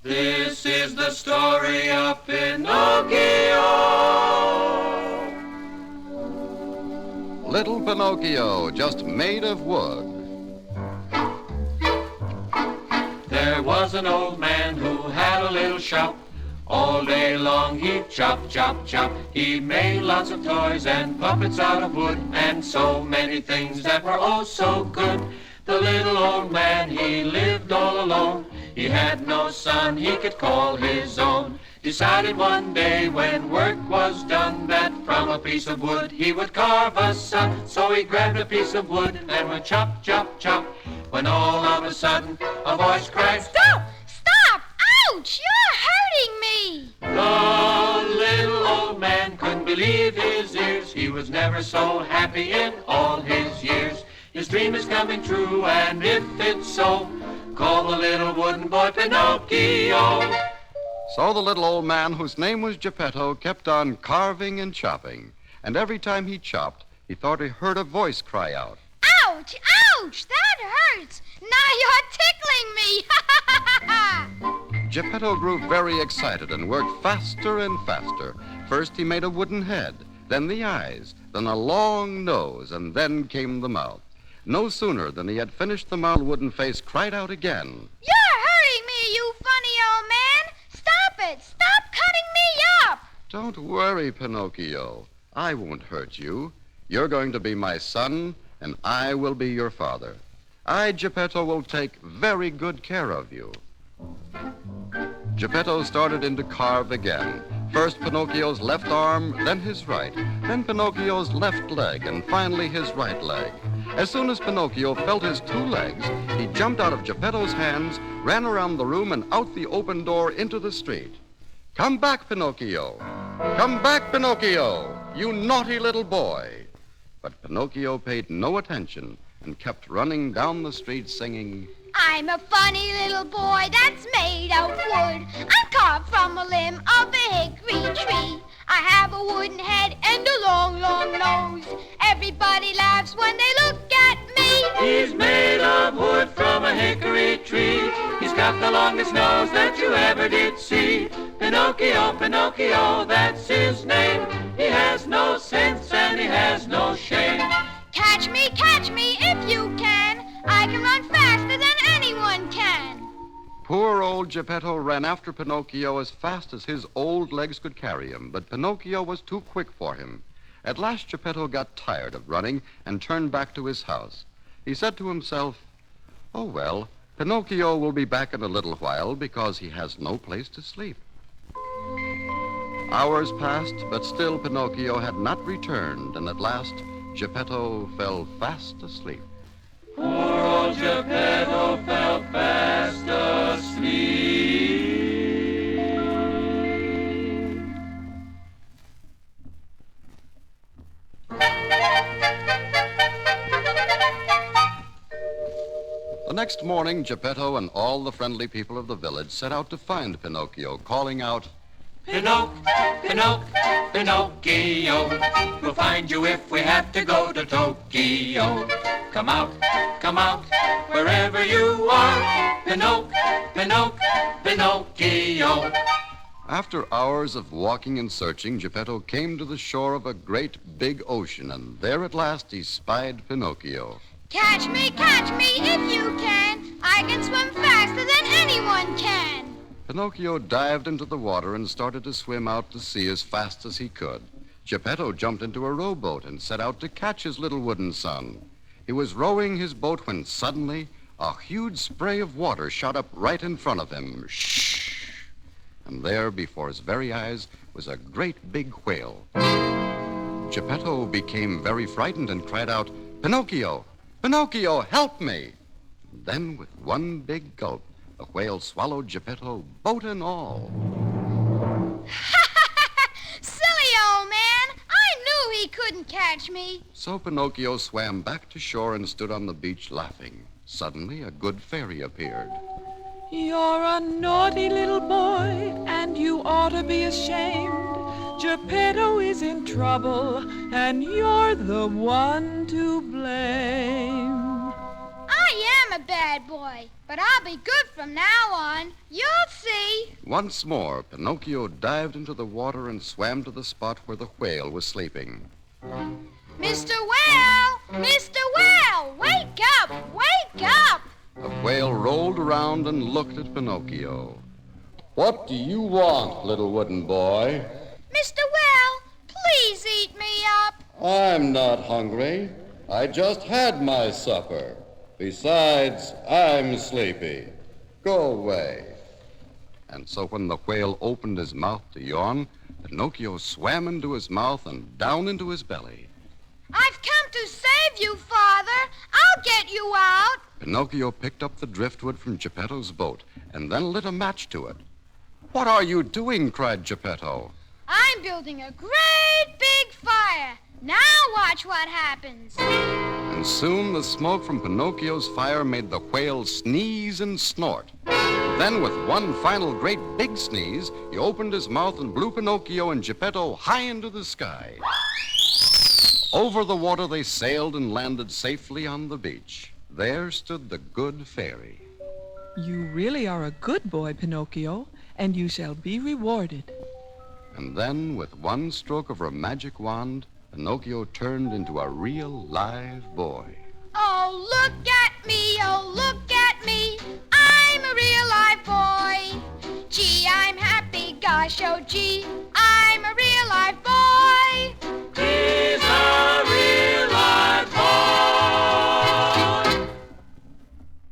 This is the story of Pinocchio. Little Pinocchio, just made of wood. There was an old man who had a little shop. All day long he'd chop, chop, chop. He made lots of toys and puppets out of wood, and so many things that were oh so good. The little old man, he lived all alone. He had no son he could call his own. Decided one day when work was done that from a piece of wood he would carve a son. So he grabbed a piece of wood and went chop, chop, chop. When all of a sudden a voice cried, "Stop! Stop! Ouch! You're hurting me!" The little old man couldn't believe his ears. He was never so happy in all his years. His dream is coming true, and if it's so, call the little wooden boy Pinocchio. So the little old man, whose name was Geppetto, kept on carving and chopping. And every time he chopped, he thought he heard a voice cry out, Ouch! Ouch! That hurts! Now you're tickling me! Geppetto grew very excited and worked faster and faster. First he made a wooden head, then the eyes, then a long nose, and then came the mouth. No sooner than he had finished the mouth, wooden face cried out again, You're hurting me, you funny old man! Stop it! Stop cutting me up! Don't worry, Pinocchio. I won't hurt you. You're going to be my son, and I will be your father. I, Geppetto, will take very good care of you. Geppetto started in to carve again. First Pinocchio's left arm, then his right, then Pinocchio's left leg, and finally his right leg. As soon as Pinocchio felt his two legs, he jumped out of Geppetto's hands, ran around the room, and out the open door into the street. Come back, Pinocchio! Come back, Pinocchio! You naughty little boy! But Pinocchio paid no attention and kept running down the street singing, I'm a funny little boy that's made of wood. I'm carved from a limb of a hickory tree. I have a wooden head and a long, long nose. Everybody laughs when they look at me. He's made of wood from a hickory tree. He's got the longest nose that you ever did see. Pinocchio, Pinocchio, that's his name. He has no sense and he has no shame. Catch me if you can. I can run faster than anyone can. Poor old Geppetto ran after Pinocchio as fast as his old legs could carry him, but Pinocchio was too quick for him. At last Geppetto got tired of running and turned back to his house. He said to himself, oh well, Pinocchio will be back in a little while because he has no place to sleep. Hours passed, but still Pinocchio had not returned, and at last Geppetto fell fast asleep. Poor old Geppetto fell fast asleep. The next morning, Geppetto and all the friendly people of the village set out to find Pinocchio, calling out, Pinocchio, we'll find you if we have to go to Tokyo. Come out, wherever you are. Pinocchio. After hours of walking and searching, Geppetto came to the shore of a great big ocean, and there at last he spied Pinocchio. Catch me if you can. I can swim faster than anyone can. Pinocchio dived into the water and started to swim out to sea as fast as he could. Geppetto jumped into a rowboat and set out to catch his little wooden son. He was rowing his boat when suddenly a huge spray of water shot up right in front of him. Shh! And there, before his very eyes, was a great big whale. Geppetto became very frightened and cried out, Pinocchio! Pinocchio, help me! Then, with one big gulp, the whale swallowed Geppetto, boat and all. Silly old man! I knew he couldn't catch me. So Pinocchio swam back to shore and stood on the beach laughing. Suddenly, a good fairy appeared. You're a naughty little boy, and you ought to be ashamed. Geppetto is in trouble, and you're the one to blame. I am a bad bad boy, but I'll be good from now on. You'll see. Once more, Pinocchio dived into the water and swam to the spot where the whale was sleeping. Mr. Whale! Mr. Whale! Wake up! Wake up! The whale rolled around and looked at Pinocchio. "What do you want, little wooden boy?" Mr. Whale, please eat me up. "I'm not hungry. I just had my supper. Besides, I'm sleepy. Go away." And so when the whale opened his mouth to yawn, Pinocchio swam into his mouth and down into his belly. I've come to save you, Father. I'll get you out. Pinocchio picked up the driftwood from Geppetto's boat and then lit a match to it. "What are you doing?" cried Geppetto. I'm building a great big fire. Now watch what happens. And soon the smoke from Pinocchio's fire made the whale sneeze and snort. Then with one final great big sneeze, he opened his mouth and blew Pinocchio and Geppetto high into the sky. Over the water they sailed and landed safely on the beach. There stood the good fairy. You really are a good boy, Pinocchio, and you shall be rewarded. And then, with one stroke of her magic wand, Pinocchio turned into a real live boy. Oh, look at me, oh, look at me. I'm a real live boy. Gee, I'm happy, gosh, oh, gee. I'm a real live boy.